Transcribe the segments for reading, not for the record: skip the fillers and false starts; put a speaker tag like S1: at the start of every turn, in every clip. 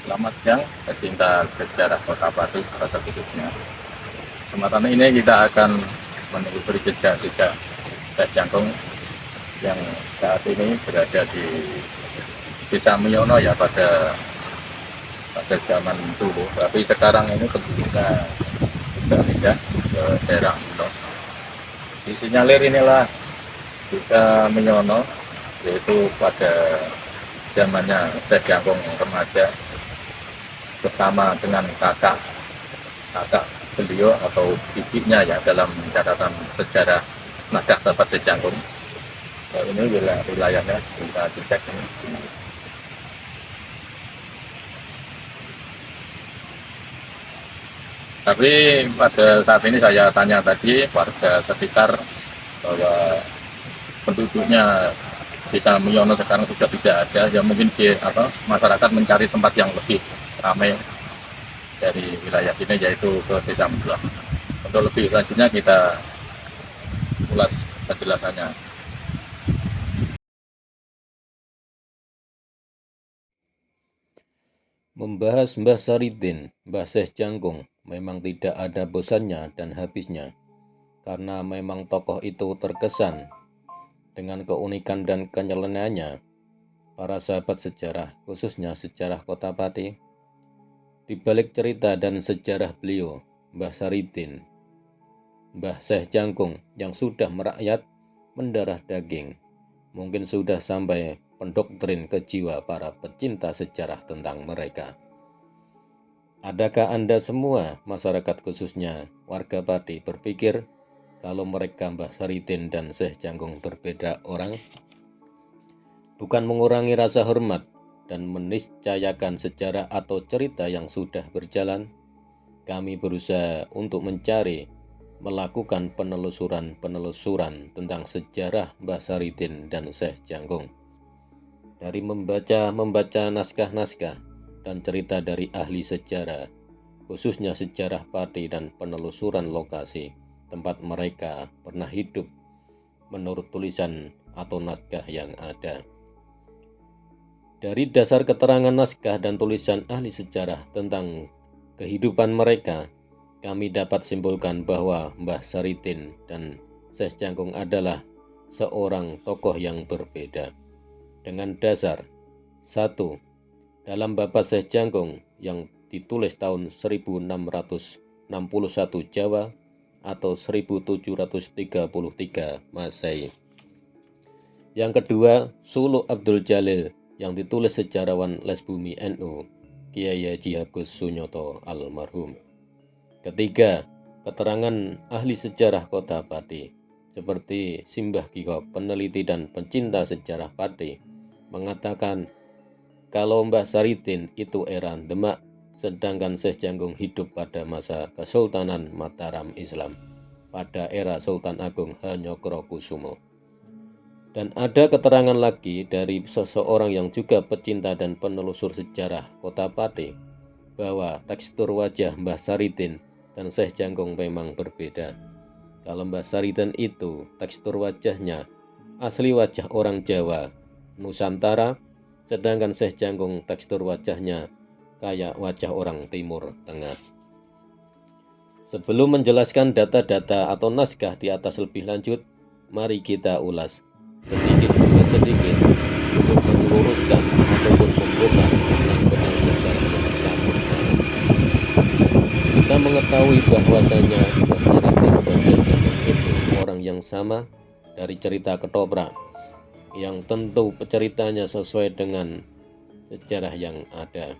S1: Selamat siang, pecinta sejarah Kota Batu pada khususnya. Kesempatan ini kita akan menelusuri jejak-jejak Syekh Jangkung yang saat ini berada di Desa Miyono ya pada zaman dulu. Tapi sekarang ini penduduknya sudah pindah ke daerah Miyono. Disinyalir inilah Desa Miyono, yaitu pada zamannya Syekh Jangkung remaja bersama dengan kakak beliau atau bibiknya ya dalam catatan sejarah naskah Babat Sejangkung. Ini wilayahnya bisa dicek ini. Tapi pada saat ini saya tanya tadi warga sekitar bahwa penduduknya Desa Miyono sekarang sudah tidak ada, ya mungkin masyarakat mencari tempat yang lebih ramai dari wilayah ini, yaitu ke Desa Mula. Untuk lebih lanjutnya kita ulas penjelasannya.
S2: Membahas Mbah Saridin, Mbah Syekh Jangkung memang tidak ada bosannya dan habisnya, karena memang tokoh itu terkesan dengan keunikan dan kenyelenanya. Para sahabat sejarah, khususnya sejarah Kota Pati, di balik cerita dan sejarah beliau, Mbah Saridin, Mbah Syekh Jangkung yang sudah merakyat mendarah daging, mungkin sudah sampai pendoktrin ke jiwa para pecinta sejarah tentang mereka. Adakah Anda semua, masyarakat khususnya warga Pati, berpikir kalau mereka Mbah Saridin dan Syekh Jangkung berbeda orang? Bukan mengurangi rasa hormat dan meniscayakan sejarah atau cerita yang sudah berjalan, kami berusaha untuk melakukan penelusuran tentang sejarah Mbah Saridin dan Syekh Jangkung. Dari membaca naskah-naskah dan cerita dari ahli sejarah, khususnya sejarah Pati dan penelusuran lokasi tempat mereka pernah hidup menurut tulisan atau naskah yang ada. Dari dasar keterangan naskah dan tulisan ahli sejarah tentang kehidupan mereka, kami dapat simpulkan bahwa Mbah Saridin dan Syekh Jangkung adalah seorang tokoh yang berbeda. Dengan dasar 1. Dalam Babat Syekh Jangkung yang ditulis tahun 1661 Jawa atau 1733 Masehi. Yang kedua, Suluk Abdul Jalil yang ditulis sejarawan Lesbumi NU Kiai Haji Agus Sunyoto almarhum. Ketiga, keterangan ahli sejarah Kota Pati seperti Simbah Kihok, peneliti dan pencinta sejarah Pati, mengatakan kalau Mbah Saridin itu era Demak, sedangkan Syekh Jangkung hidup pada masa Kesultanan Mataram Islam pada era Sultan Agung Hanyokrokusumo. Dan ada keterangan lagi dari seseorang yang juga pecinta dan penelusur sejarah Kota Pati bahwa tekstur wajah Mbah Saridin dan Syekh Jangkung memang berbeda. Kalau Mbah Saridin itu tekstur wajahnya asli wajah orang Jawa, Nusantara, sedangkan Syekh Jangkung tekstur wajahnya kayak wajah orang Timur Tengah. Sebelum menjelaskan data-data atau naskah di atas lebih lanjut, mari kita ulas sedikit demi sedikit untuk meluruskan ataupun membongkar benang-benang sejarah yang campur aduk. Kita mengetahui bahwasanya Mbah Saridin dan Syekh Jangkung itu orang yang sama dari cerita ketoprak, yang tentu ceritanya sesuai dengan sejarah yang ada.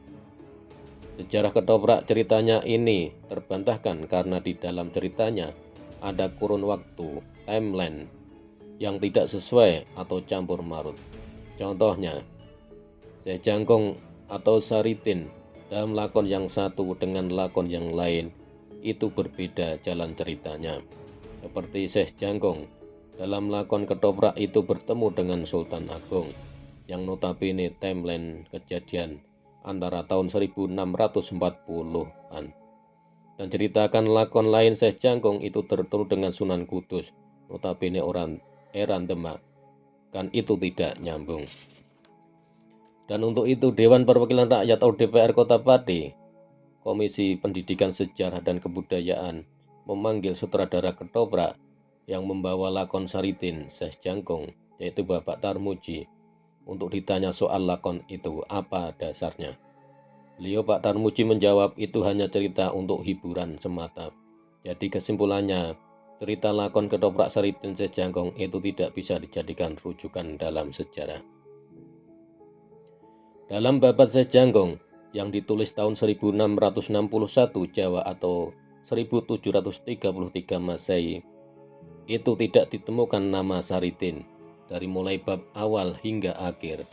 S2: Sejarah ketoprak ceritanya ini terbantahkan karena di dalam ceritanya ada kurun waktu, timeline, yang tidak sesuai atau campur marut. Contohnya, Syekh Jangkung atau Saridin dalam lakon yang satu dengan lakon yang lain itu berbeda jalan ceritanya. Seperti Syekh Jangkung dalam lakon ketoprak itu bertemu dengan Sultan Agung yang notabene timeline kejadian antara tahun 1640-an. Dan ceritakan lakon lain Syekh Jangkung itu bertemu dengan Sunan Kudus, notabene orang era Demak, kan itu tidak nyambung. Dan untuk itu Dewan Perwakilan Rakyat atau DPR Kota Pati, Komisi Pendidikan Sejarah dan Kebudayaan memanggil sutradara ketoprak yang membawa lakon Saridin Syekh Jangkung, yaitu Bapak Tarmuji, untuk ditanya soal lakon itu apa dasarnya. Beliau Pak Tarmuji menjawab itu hanya cerita untuk hiburan semata. Jadi kesimpulannya, cerita lakon ketoprak Saridin Syekh Jangkung itu tidak bisa dijadikan rujukan dalam sejarah. Dalam Babat Syekh Jangkung yang ditulis tahun 1661 Jawa atau 1733 Masehi, itu tidak ditemukan nama Saridin. Dari mulai bab awal hingga akhir,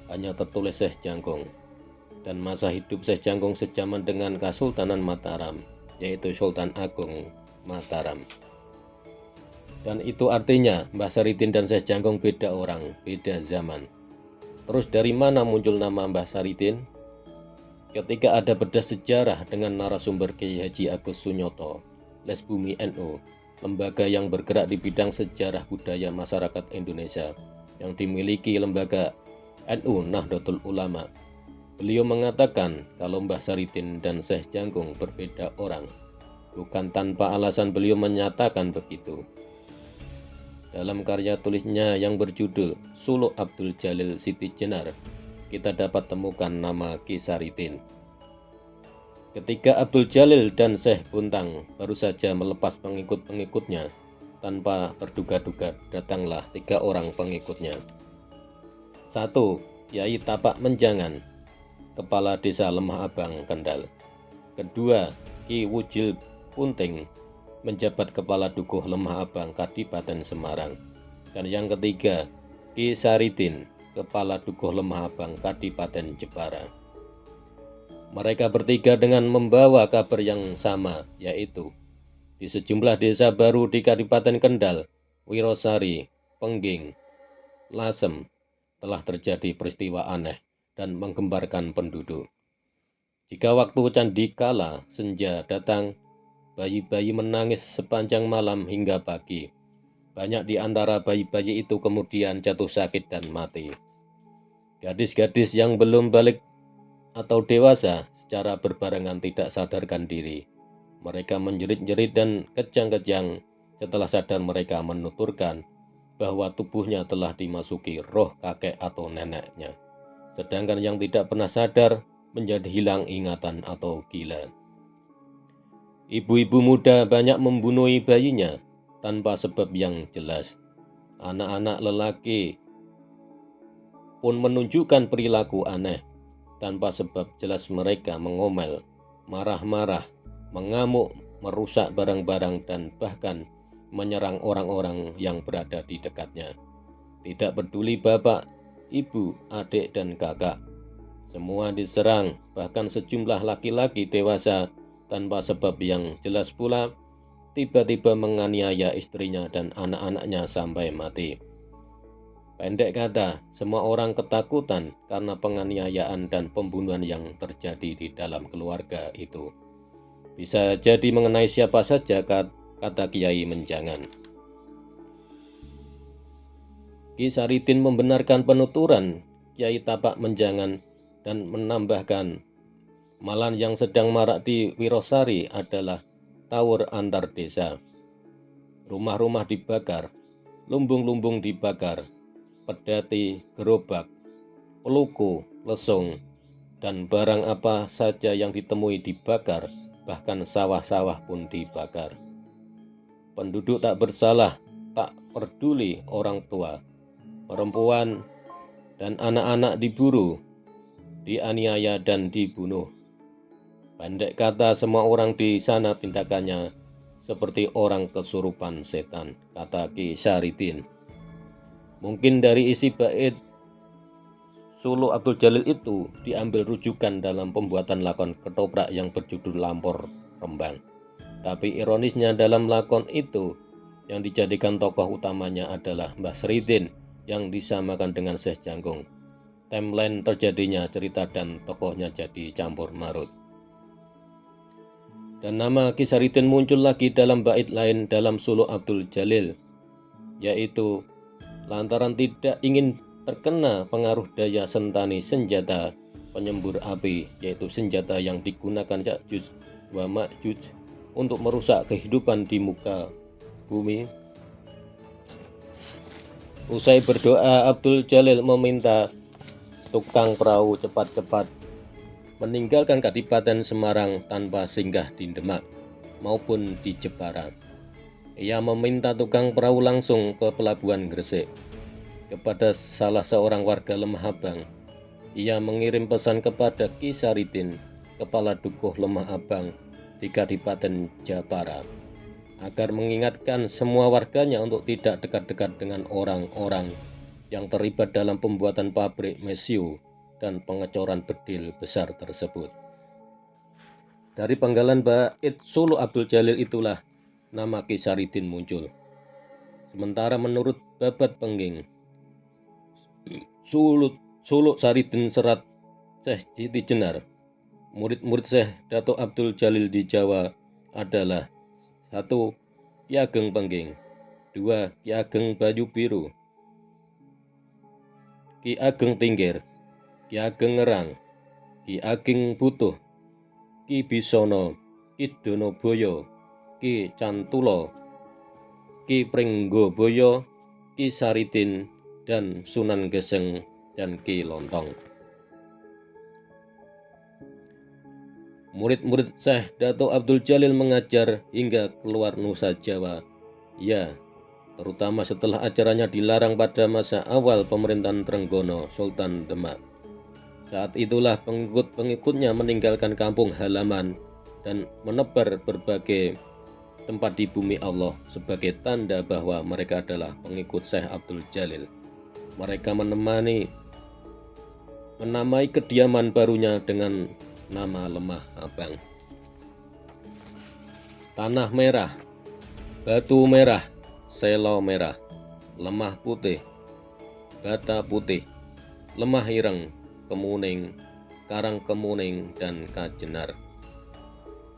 S2: hanya tertulis Syekh Jangkung. Dan masa hidup Syekh Jangkung sejaman dengan Kesultanan Mataram, yaitu Sultan Agung Mataram. Dan itu artinya Mbah Saridin dan Syekh Jangkung beda orang, beda zaman. Terus dari mana muncul nama Mbah Saridin? Ketika ada bedah sejarah dengan narasumber Kiai Haji Agus Sunyoto, Lesbumi NU, lembaga yang bergerak di bidang sejarah budaya masyarakat Indonesia yang dimiliki lembaga NU Nahdlatul Ulama. Beliau mengatakan kalau Mbah Saridin dan Syekh Jangkung berbeda orang. Bukan tanpa alasan beliau menyatakan begitu. Dalam karya tulisnya yang berjudul Suluk Abdul Jalil Siti Jenar, kita dapat temukan nama Ki Saridin. Ketika Abdul Jalil dan Syekh Buntang baru saja melepas pengikut-pengikutnya, tanpa terduga-duga datanglah 3 orang pengikutnya. 1. Kiai Tapak Menjangan, Kepala Desa Lemah Abang, Kendal. 2. Ki Wujil Punting, menjabat Kepala Dukuh Lemah Abang, Kadipaten Semarang. Dan yang ketiga, Ki Saridin, Kepala Dukuh Lemah Abang, Kadipaten Jepara. Mereka bertiga dengan membawa kabar yang sama, yaitu di sejumlah desa baru di Kadipaten Kendal, Wirosari, Pengging, Lasem, telah terjadi peristiwa aneh dan menggemparkan penduduk. Jika waktu candikala senja datang, bayi-bayi menangis sepanjang malam hingga pagi. Banyak di antara bayi-bayi itu kemudian jatuh sakit dan mati. Gadis-gadis yang belum balik atau dewasa secara berbarengan tidak sadarkan diri. Mereka menjerit-jerit dan kejang-kejang. Setelah sadar mereka menuturkan bahwa tubuhnya telah dimasuki roh kakek atau neneknya. Sedangkan yang tidak pernah sadar menjadi hilang ingatan atau gila. Ibu-ibu muda banyak membunuh bayinya tanpa sebab yang jelas. Anak-anak lelaki pun menunjukkan perilaku aneh. Tanpa sebab jelas mereka mengomel, marah-marah, mengamuk, merusak barang-barang dan bahkan menyerang orang-orang yang berada di dekatnya. Tidak peduli bapak, ibu, adik, dan kakak. Semua diserang, bahkan sejumlah laki-laki dewasa tanpa sebab yang jelas pula tiba-tiba menganiaya istrinya dan anak-anaknya sampai mati. Pendek kata, semua orang ketakutan karena penganiayaan dan pembunuhan yang terjadi di dalam keluarga itu. Bisa jadi mengenai siapa saja, kata Kiai Menjangan. Ki Saridin membenarkan penuturan Kiai Tapak Menjangan dan menambahkan, malan yang sedang marak di Wirosari adalah tawur antar desa. Rumah-rumah dibakar, lumbung-lumbung dibakar, pedati, gerobak, peluku, lesung, dan barang apa saja yang ditemui dibakar, bahkan sawah-sawah pun dibakar. Penduduk tak bersalah, tak peduli orang tua, perempuan, dan anak-anak diburu, dianiaya dan dibunuh. Pendek kata, semua orang di sana tindakannya seperti orang kesurupan setan, kata Ki Saridin. Mungkin dari isi bait Suluk Abdul Jalil itu diambil rujukan dalam pembuatan lakon ketoprak yang berjudul Lampor Rembang. Tapi ironisnya dalam lakon itu yang dijadikan tokoh utamanya adalah Mbah Saridin yang disamakan dengan Syekh Jangkung. Timeline terjadinya cerita dan tokohnya jadi campur marut. Dan nama Ki Saridin muncul lagi dalam bait lain dalam Suluk Abdul Jalil, yaitu lantaran tidak ingin terkena pengaruh daya sentani senjata penyembur api, yaitu senjata yang digunakan Ya'juj wa Ma'juj untuk merusak kehidupan di muka bumi. Usai berdoa, Abdul Jalil meminta tukang perahu cepat-cepat meninggalkan Kadipaten Semarang tanpa singgah di Demak maupun di Jepara. Ia meminta tukang perahu langsung ke pelabuhan Gresik. Kepada salah seorang warga Lemah Abang, ia mengirim pesan kepada Ki Saridin, kepala Dukuh Lemah Abang di Kadipaten Jepara, agar mengingatkan semua warganya untuk tidak dekat-dekat dengan orang-orang yang terlibat dalam pembuatan pabrik mesiu dan pengecoran bedil besar tersebut. Dari penggalan bait Suluk Abdul Jalil itulah nama Ki Saridin muncul. Sementara menurut Babat Pengging, Suluk Saridin Serat Syekh Siti Jenar, murid-murid Syekh Datuk Abdul Jalil di Jawa adalah 1. Ki Ageng Pengging, 2. Ki Ageng Bayu Biru, Ki Ageng Tinggir, Ki Ageng Ngerang, Ki Ageng Butuh, Ki Bisono, Ki Donoboyo, Ki Cantulo, Ki Pringgoboyo, Ki Saridin, dan Sunan Geseng dan Ki Lontong. Murid-murid Syekh Datuk Abdul Jalil mengajar hingga keluar Nusa Jawa, ya, terutama setelah acaranya dilarang pada masa awal pemerintahan Trenggono Sultan Demak. Saat itulah pengikut-pengikutnya meninggalkan kampung halaman dan menebar berbagai tempat di bumi Allah sebagai tanda bahwa mereka adalah pengikut Syekh Abdul Jalil. Mereka menamai kediaman barunya dengan nama Lemah Abang. Tanah merah, batu merah, selo merah, lemah putih, bata putih, lemah ireng, kemuning, karang kemuning, dan kajenar.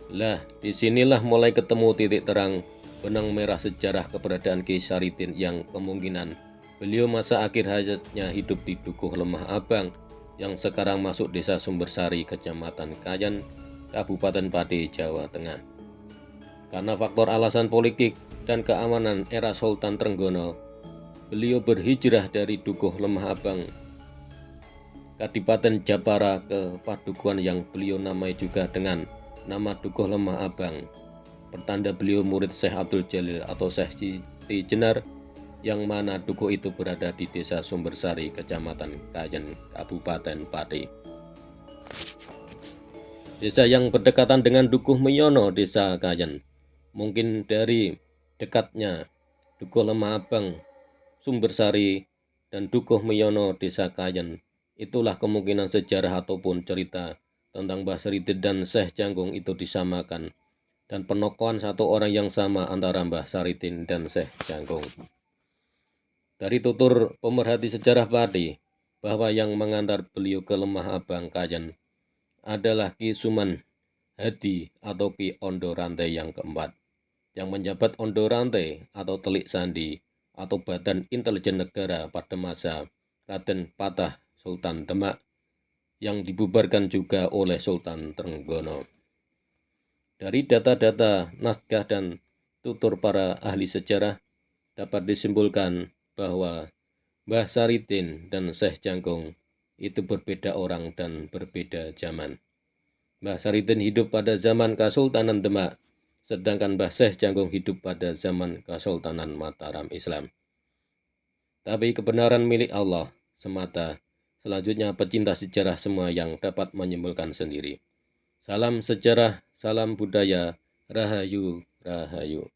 S2: Lah, disinilah mulai ketemu titik terang benang merah sejarah keberadaan Ki Saridin yang kemungkinan beliau masa akhir hayatnya hidup di Dukuh Lemah Abang yang sekarang masuk Desa Sumbersari, Kecamatan Kajen, Kabupaten Pati, Jawa Tengah. Karena faktor alasan politik dan keamanan era Sultan Trenggono, beliau berhijrah dari Dukuh Lemah Abang, Kadipaten Jepara ke padukuhan yang beliau namai juga dengan nama Dukuh Lemah Abang, pertanda beliau murid Syekh Abdul Jalil atau Syekh Siti Jenar, yang mana dukuh itu berada di Desa Sumbersari, Kecamatan Kajen, Kabupaten Pati. Desa yang berdekatan dengan Dukuh Meyono, Desa Kajen. Mungkin dari dekatnya Dukuh Lemah Abang, Sumbersari, dan Dukuh Meyono, Desa Kajen, itulah kemungkinan sejarah ataupun cerita tentang Mbah Saridin dan Syekh Jangkung itu disamakan, dan penokohan satu orang yang sama antara Mbah Saridin dan Syekh Jangkung. Dari tutur pemerhati sejarah Pati, bahwa yang mengantar beliau ke Lemah Abang Kajen adalah Ki Suman Hadi atau Ki Ondo Rantai yang keempat, yang menjabat Ondo Rantai atau Telik Sandi atau Badan Intelijen Negara pada masa Raden Patah Sultan Demak, yang dibubarkan juga oleh Sultan Trenggono. Dari data-data naskah dan tutur para ahli sejarah dapat disimpulkan bahwa Mbah Saridin dan Syekh Jangkung itu berbeda orang dan berbeda zaman. Mbah Saridin hidup pada zaman Kesultanan Demak, sedangkan Mbah Syekh Jangkung hidup pada zaman Kesultanan Mataram Islam. Tapi kebenaran milik Allah semata. Selanjutnya pecinta sejarah semua yang dapat menyimpulkan sendiri. Salam sejarah, salam budaya, rahayu, rahayu.